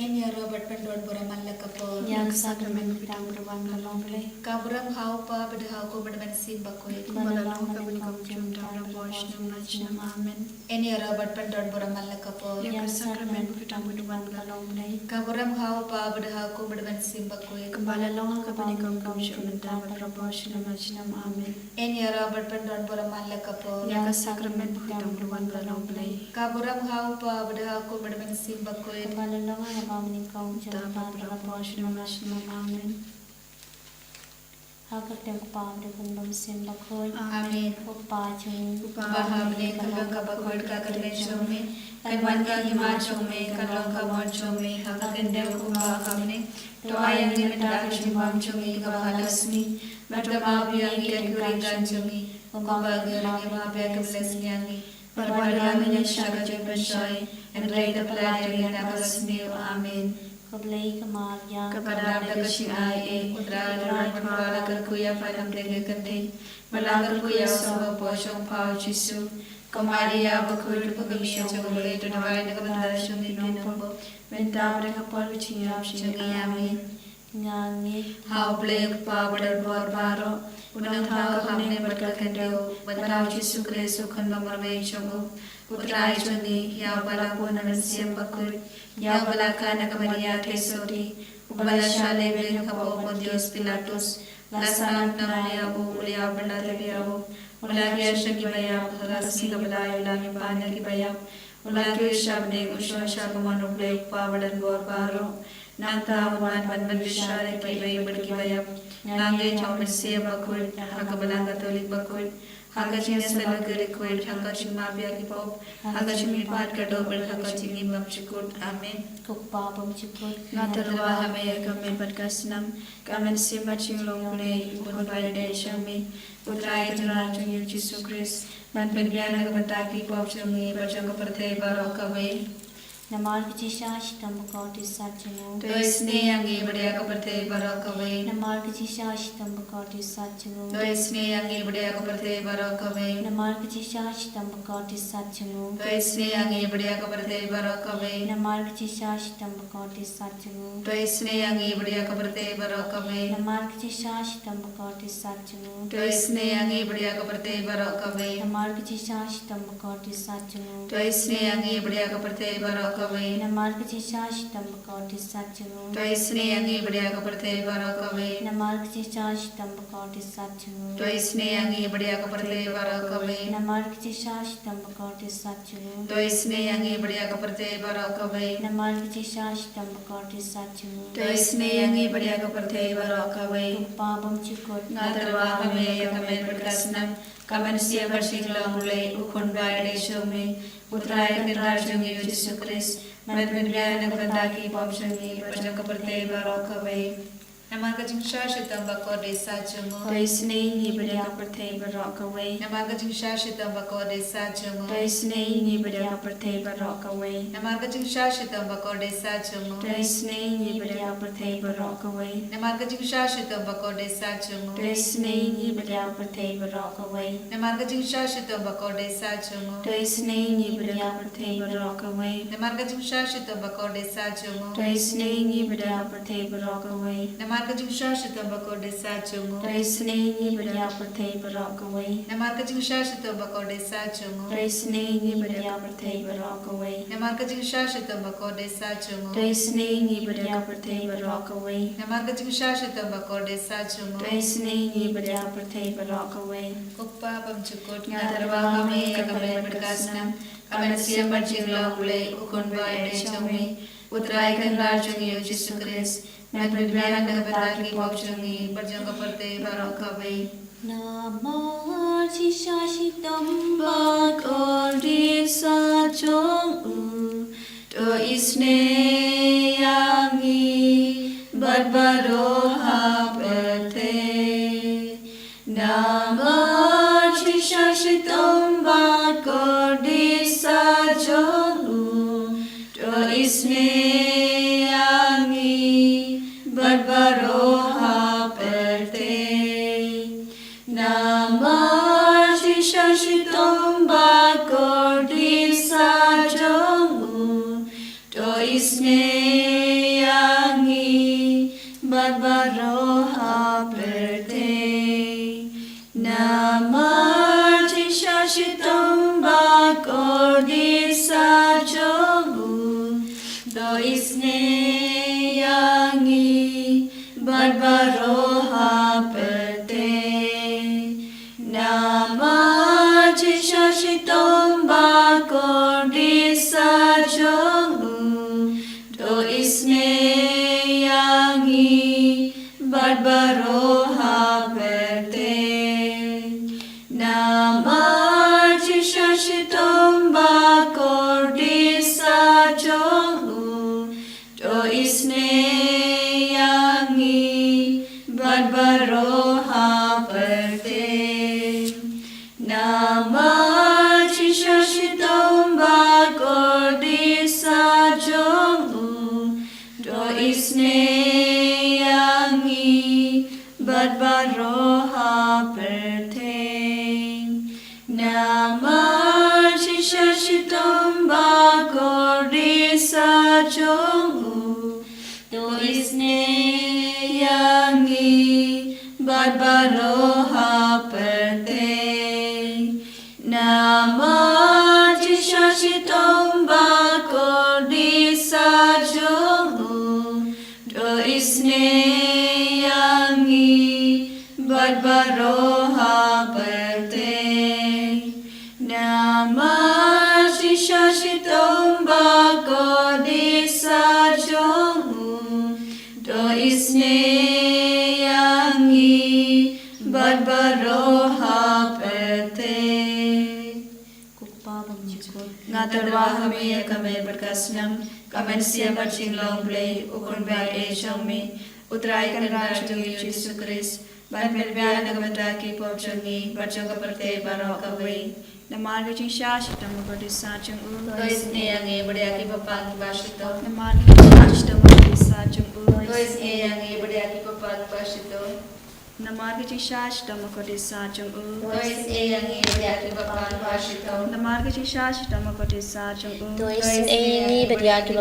Enya Robert Pendon Buraman Lakapo yang sakramen pitang berwan kalong le Kaburam Haupa Bedhau ko Bedman Simbakoy kumalalong kabunikom jumtar rabosh nam amen. Enya Robert Pendon Buraman Lakapo Yang sakramen pitang berwan kalong le Kaburam Haupa Bedhau ko Bedman Simbakoy kumalalong kabunikom jumtar rabosh nam amen. Enya Robert Pendon Buraman Lakapo Yang sakramen pitang berwan kalong le Kaburam Haupa Bedhau ko Bedman Simbakoy kumalalong kabunikom jumtar rabosh nam amen. Hakat yang kupam de kundum simbakoy Amen. Upa chung Bahamne kalong kabakoy kakadren chome Kanwan ka hima chome kalong kabon chome Hakakende kubahamne Toayang nimenda kashimam chome kabahalasmi Matama biyangi kakurigan chome Kumbagarang imabya kablasnyangi Parwadamanya shagajoy panshoy And lay the platter in nakalasmi. Amen. Kablay kamarya Kepada kasih ai putra dan kepala kerkuya pada mereka kende Malagar kuya sama posong pau Yesus Kemaria berkudu pemilihan boleh tunai dengan darasung di nomor Minta mereka pol ciap ciap amin ngangi Hau blek pa badar barbaro Unang tau kami berkendeo Batau Yesus Kristus kan nomor mencungu Putra Juni ya bala pun nansiem bakul ya bala kana kamaria tesori ubala shale benu kabo Pontius Pilatus lasanam namaya bu ulia bala tebiawo ulagi ashaki bayam hagasi kabala ulagi pana ki bayam ulagi shabne usho shakamanu blek pawadan borbaro nanta wan ban bishare ki bay badki bayam nange chawmse bakul hakabala katolik bakul Hagachin salagari kuil hagachin mabia ki pop hagachin mipat ka dobel hagachin imam chikut amen kupapam chikut natarwa hame kame badkasnam kamen simaching longle ukon bayade shami putra itran chung Yesus Kristus man pengyana ka bataki pop chungi bajang ka perthe barokave Namal kecisa tambakau di sajimu. To isne yangi badya ka perthe barokave Namal kecisa tambakau di sajimu. To isne yangi badya ka perthe barokave Namal kecisa tambakau di sajimu. To isne yangi badya ka perthe barokave Namal kecisa tambakau di sajimu. To isne yangi badya ka perthe barokave Namal kecisa tambakau di sajimu. To isne yangi badya ka perthe barokave Namal kecisa tambakau di sajimu. To isne yangi badya ka perthe barokave Namal kecisa tambakau di sajimu. To isne yangi badya ka perthe barokave Namal kecisa tambakau di sajimu. To isne yangi badya ka perthe barokave Namal kecisa tambakau di sajimu. To isne yangi badya ka perthe barokave Namal kecisa tambakau di sajimu. To isne yangi badya ka perthe barokave Kupapam chikut ngatarwa hame kamen berkasnam kamen sia bersih longle ukon bayade shome putra itran Yesus Kristus man pengyana ka bataki pop chungi bajang ka perthe barokave Nama kajing syashitam bako desa jumu. To isne ni badya ka perthe barokave Nama kajing syashitam bako desa jumu. To isne ni badya ka perthe barokave Nama kajing syashitam bako desa jumu. To isne ni badya ka perthe barokave Nama kajing syashitam bako desa jumu. To isne ni badya ka perthe barokave Nama kajing syashitam bako desa jumu. To isne ni badya ka perthe barokave Nama kajing syashitam bako desa jumu. To isne ni badya ka perthe barokave Nama kajing syashitam bako desa jumu. To isne ni badya ka perthe barokave Nama kajing syashitam bako desa jumu. To isne ni badya ka perthe barokave Nama kajing syashitam bako desa jumu. To isne ni badya ka perthe barokave Nama kajing syashitam bako desa jumu. To isne ni badya ka perthe barokave Kuppa pamchukut ngatarwa kami kami berkasnam kami siap berjing longle ukon bayade chome putra ikan rajung Yesus Kristus man pengyana ka bataki pop chungi bajang ka perthe barokave Nama Jisashitam bakor di sajong To isne yangi barbaroha perthe Nama Jisashitam bakor di sajong To isne yangi barbaroha perthe Nama Jisashitam bakor di sajong To isne pertheng Namah Shishashitam Bakorisa Chongu To isne yangi Badbaroha pertheng Namah Shishashitam Bakorisa Chongu To isne Badbaroha Perte Namah Shishashitam Bakodisa Jomu Do Isne Yangi Badbaroha Perte Kupa Bamjikot Ngatarwa Hame Kame Berkasnam Kamen Siapa Cinglong Play Ukun Bai Echami Utrai Kan Rajungi Yesus Kristus Ban Pelbian Nagamata Pop Changi, Bachanga Perte Baroka Way, the Margaret Shash, Tamagoti Sachang U, Lois Neang, Ebadiaki Papa Bashito, the Margaret Shash, Tamagoti Sachang U, Lois Neang, Ebadiaki Papa Bashito, the Margaret Shash, Tamagoti Sachang U, Lois Neang, Ebadiaki Papa Bashito, the Margaret Shash, Tamagoti Sachang U, Lois Neang, Ebadiaki Papa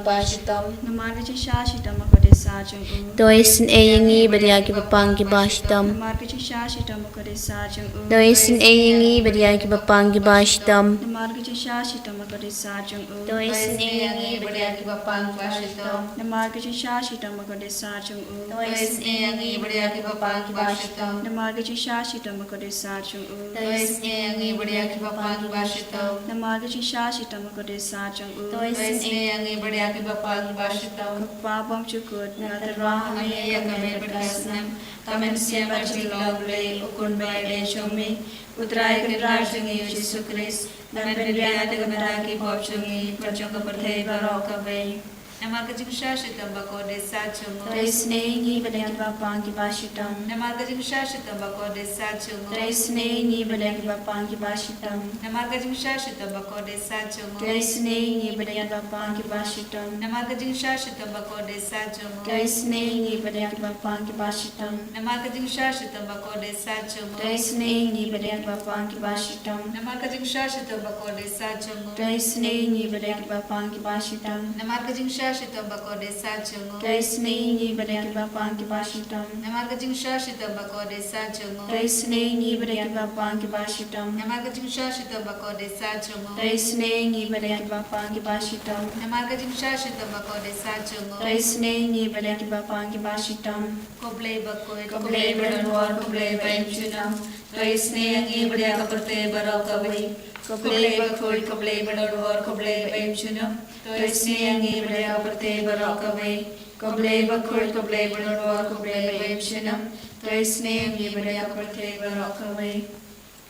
Bashito, the Margaret Shash, Tamagoti Sachang U, Lois Neang, Ebadiaki Papa Bashito, the Margaret Shash, Tamagoti Sachang U, Lois Neang, Ebadiaki Papa Bashito, the Margaret Shash, Tamagoti Sachang U, Lois Neang, Ebadiaki Papa Bashito, the Margaret Shash, Tamagoti Sachang U, Lois Neang, Ebadiaki Papa Bashito, the Margaret Shash, Tamagoti Sachang U, Lois Neang, Ebadiaki Papa Bashito, the Margaret Shash, Tamagoti Sachang U, Lois Neang, Ebadiaki Papa Bashito, Babam Chukut, Natarwa Hame Kame Berkasnam, Kamen Siapa Cinglong Play Ukun Bai Echami, Utrai Kan Rajungi Yesus Kristus, Dan Pelbian Nagamata Pop Changi, Bachanga Perte Baroka Way. Namaga Jingshashitam Bakode Sachungo. Traisne Badaki Bapangi Bashitam. Namaga Jingshashitam Bakode Sachungo. Traisne Badaki Bapangi Bashitam. Namaga Jingshashitam Bakode Sachungo. Traisne Badaki Bapangi Bashitam. Namaga Jingshashitam Bakode Sachungo. Traisne Badaki Bapangi Bashitam. Namaga Jingshashitam Bakode Sachungo. Traisne Badaki Bapangi Bashitam. Namaga Jingshashitam Bakode Sachungo. Traisne Badaki Bapangi Bashitam. Namaga Jingshashitam Bakode Sachungo. Traisne Badaki Bapangi Bashitam. Namaga Jingshashitam Bakode Sachungo. Traisne Badaki Bapangi Bashitam. Namaga Jingshashitam Bakode Sachungo. Traisne Badaki Bapangi Bashitam. Namaga Jingshashitam Bakode Sachungo. Traisne Badaki Bapangi Bashitam. Koblay Bakoy Koblay Bador Koblay Baimchunam. Traisne Badaki Perte Baroka Way. Koblay Bakoy Koblay Bador Koblay Baimchunam. Traisne Badaki Perte Baroka Way. Koblay Bakoy Koblay Bador Koblay Baimchunam. Traisne Badaki Perte Baroka Way.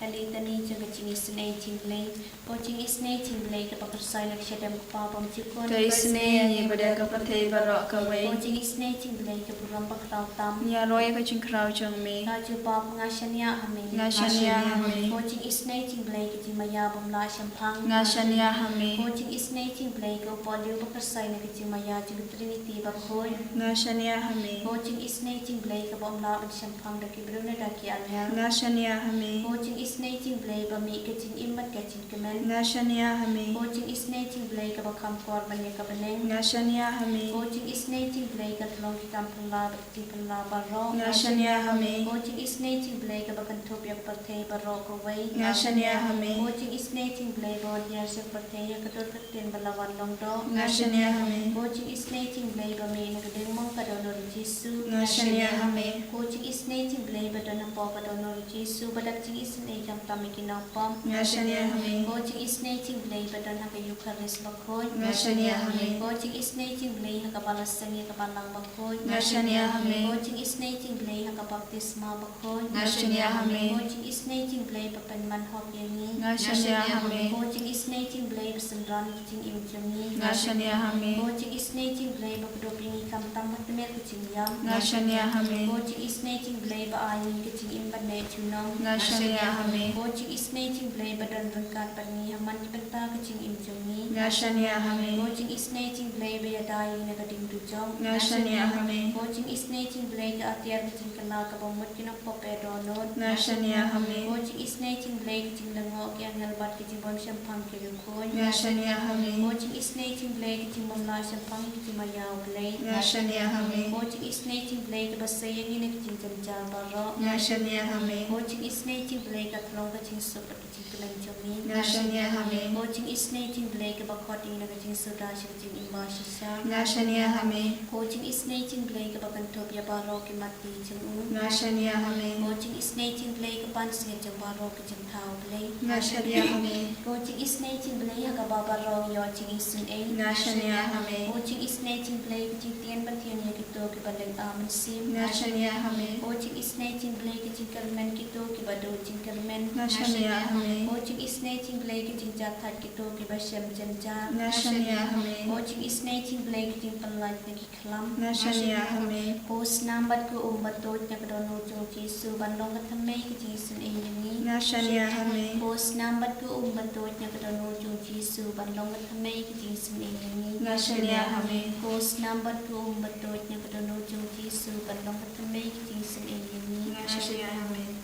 Kalitani jaga cing isne cinglay, pocing isne cinglay ke pakersai lek syadam kepapam cikun. Traisne Badaki Perte Baroka Way. Pocing isne cinglay ke buram pakrau tam. Nya roy ka cingkrau changme. Laju pap ngashania hame. Ngashania hame. Pocing isne cinglay ke cimaya bamla syampang. Ngashania hame. Pocing isne cinglay ke poliu pakersai lek cimaya cing trinity bakhoy. Ngashania hame. Pocing isne cinglay ke bamla syampang daki bruna daki anya. Ngashania hame. Pocing isne cinglay bami ke cing imat ke cing kemen. Ngashania hame. Pocing isne cinglay ke bakam korban ke beneng. Ngashania hame. Pocing isne cinglay ke tolong kita pula berti pula baro. Ngashania hame. Pocing isne cinglay ke bakan tup yak pertai baro kawai. Ngashania hame. Pocing isne cinglay bawa dia sek pertai yak ketur ketin balawan longdo. Ngashania hame. Pocing isne cinglay bami negedeng mong kadonor Jesu. Ngashania hame. Pocing isne cinglay badana po kadonor Jesu badak cing isne jam tamikin pom. Ngashania hame. Pocing isne cinglay badana ke Eucharis bakhoy. Ngashania hame. Pocing isne cinglay hakabalas sengi kapalang bakhoy. Ngashania hame. Pocing isne cinglay hakabaptisma bakhoy. Ngashania hame. Pocing isne cinglay papenman hop yangi. Ngashania hame. Pocing isne cinglay besenran kucing imcungi. Ngashania hame. Pocing isne cinglay bakdopingi kamtang matmer kucing yam. Ngashania hame. Pocing isne cinglay baayi kucing imbane chunong. Ngashania hame. hame. Watching is nating blade but on Runkan Pani, Haman Pentagaching in Jumi. Nashania hame. Watching is nating blade by a dying negative to Jong. Nashania hame. Watching is nating blade at the Arbitin Kalaka Mutin of Popet or Nod. Nashania hame. Watching is nating blade in the Ngok and Helbat getting Bonsham Pumpkin Coin. Nashania hame. Watching is nating blade getting Monlash and Pumpkin Maya blade. Nashania hame. Watching is nating blade but saying in a kitchen Jabaro. Nashania hame. Watching is nating blade at longer thing super kitchen Jumi. Nashania hame. Watching is nating blade about cutting a kitchen soda shitting in Bashisha. Nashania hame. Watching is nating blade about Antopia Barok in Mati Jung. Nashania hame. Watching is nating blade upon Sketch of Barok in Tau blade. Nashania hame. Watching is nating blade Hakababa Row yachting is in a. Nashania hame. Watching is nating blade Jitian Batian Yakitoki Balang Aman Sim. Nashania hame. Watching is nating blade Jinkalman Kitoki Bado Jinkalman. Nashania hame. Watching is nating blade Jinjathat Kitoki Bashem Janja. Nashania hame. Watching is nating blade Jinpalat Niki Klam. Nashania hame. Post number ko umbatot na kadono chung Jisu bandong katamay ka Jisun ayuni. Nashania hame. Post number ko umbatot na kadono chung Jisu bandong katamay ka Jisun ayuni. Nashania hame. Post number ko umbatot na kadono chung Jisu bandong katamay ka Jisun ayuni. Nashania hame.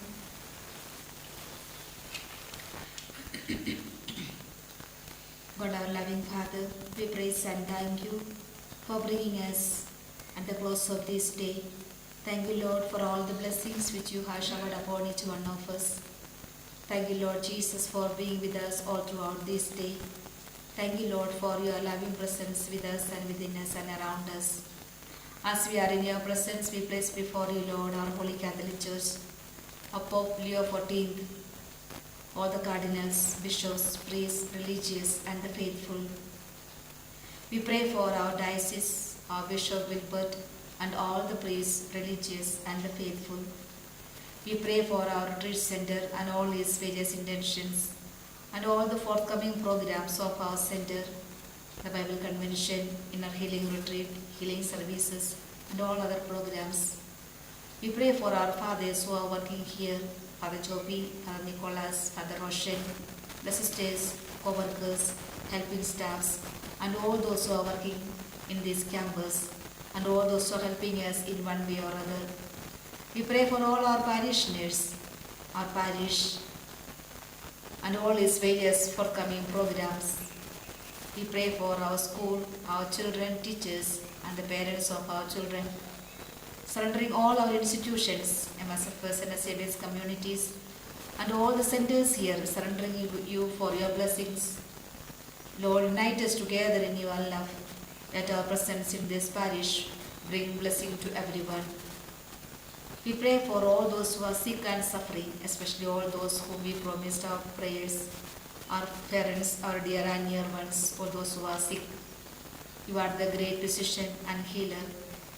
God, our loving Father, we praise and thank you for bringing us at the close of this day. Thank you, Lord, for all the blessings which you have showered upon each one of us. Thank you, Lord Jesus, for being with us all throughout this day. Thank you, Lord, for your loving presence with us and within us and around us. As we are in your presence, we place before you, Lord, our Holy Catholic Church, our Pope Leo XIV, all the cardinals, bishops, priests, religious, and the faithful. We pray for our diocese, our Bishop Wilbert, and all the priests, religious, and the faithful. We pray for our retreat center and all its various intentions, and all the forthcoming programs of our center, the Bible Convention, Inner Healing Retreat, healing services, and all other programs. We pray for our fathers who are working here, Father Joby, Father Nicholas, Father Roshan, the sisters, co-workers, helping staffs, and all those who are working in this campus, and all those who are helping us in one way or other. We pray for all our parishioners, our parish, and all its various forthcoming programs. We pray for our school, our children, teachers, and the parents of our children, surrendering all our institutions, MSFS and SABS communities, and all the centers here, surrendering you for your blessings. Lord, unite us together in your love. Let our presence in this parish bring blessing to everyone. We pray for all those who are sick and suffering, especially all those whom we promised our prayers, our parents, our dear and near ones, for those who are sick. You are the great physician and healer.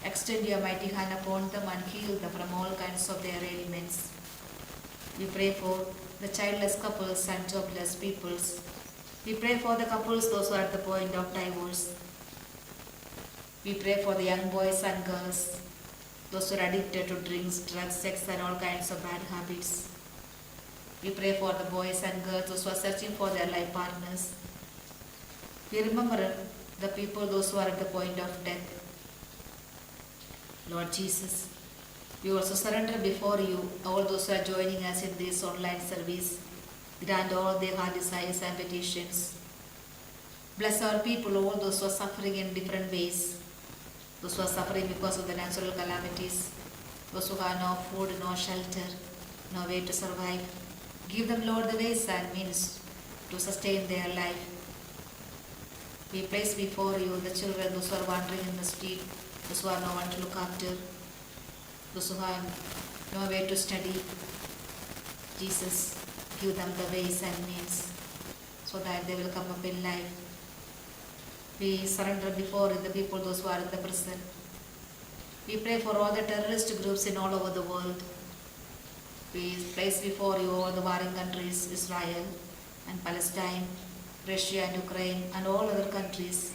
Extend your mighty hand upon them and heal them from all kinds of their ailments. We pray for the childless couples and jobless peoples. We pray for the couples, those who are at the point of divorce. We pray for the young boys and girls, those who are addicted to drinks, drugs, sex, and all kinds of bad habits. We pray for the boys and girls, those who are searching for their life partners. We remember the people, those who are at the point of death. Lord Jesus, we also surrender before you all those who are joining us in this online service. Grant all their heart desires and petitions. Bless our people, all those who are suffering in different ways. Those who are suffering because of the natural calamities. Those who have no food, no shelter, no way to survive. Give them, Lord, the ways and means to sustain their life. We place before you the children, those who are wandering in the street, those who have no one to look after, those who have no way to study. Jesus, give them the ways and means so that they will come up in life. We surrender before the people, those who are in the prison. We pray for all the terrorist groups in all over the world. We place before you all the warring countries, Israel and Palestine, Russia and Ukraine, and all other countries.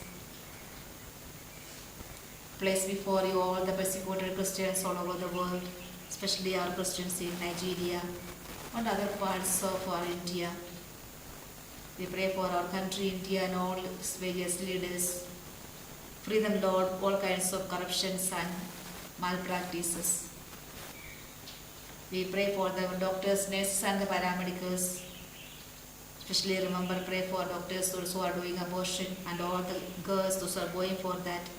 Place before you all the persecuted Christians all over the world, especially our Christians in Nigeria, and other parts of our India. We pray for our country, India, and all its various leaders. Free them, Lord, all kinds of corruptions and malpractices. We pray for the doctors, nurses, and the paramedics. Especially remember, pray for doctors those who are doing abortion and all the girls those who are going for that.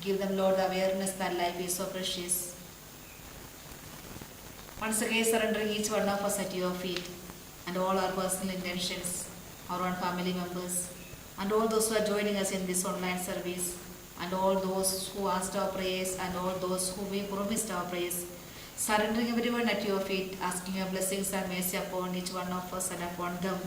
Give them, Lord, the awareness that life is so precious. Once again, surrendering each one of us at your feet and all our personal intentions, our own family members, and all those who are joining us in this online service, and all those who asked our prayers, and all those who we promised our prayers. Surrendering everyone at your feet, asking your blessings and mercy upon each one of us and upon them.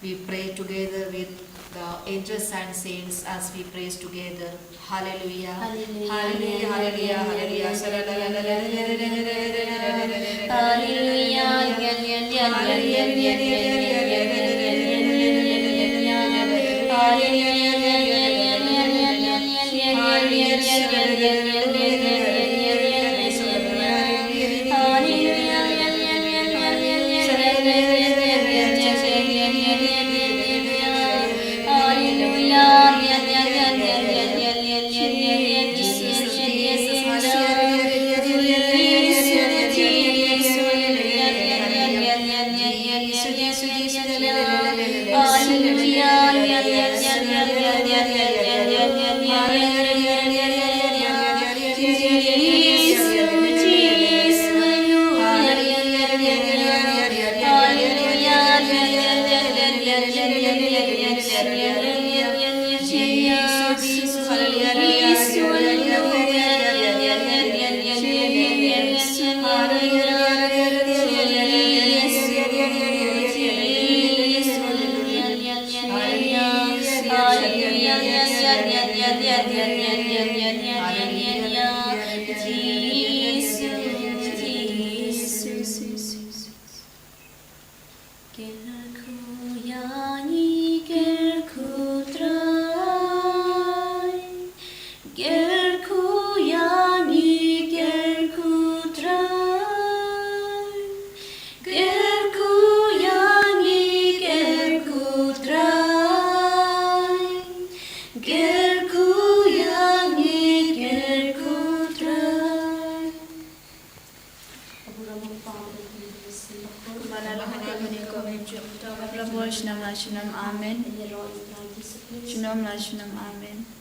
We pray together with the angels and saints as we praise together. Hallelujah. Hallelujah. Hallelujah. Hallelujah. Amen. Shalom, amen.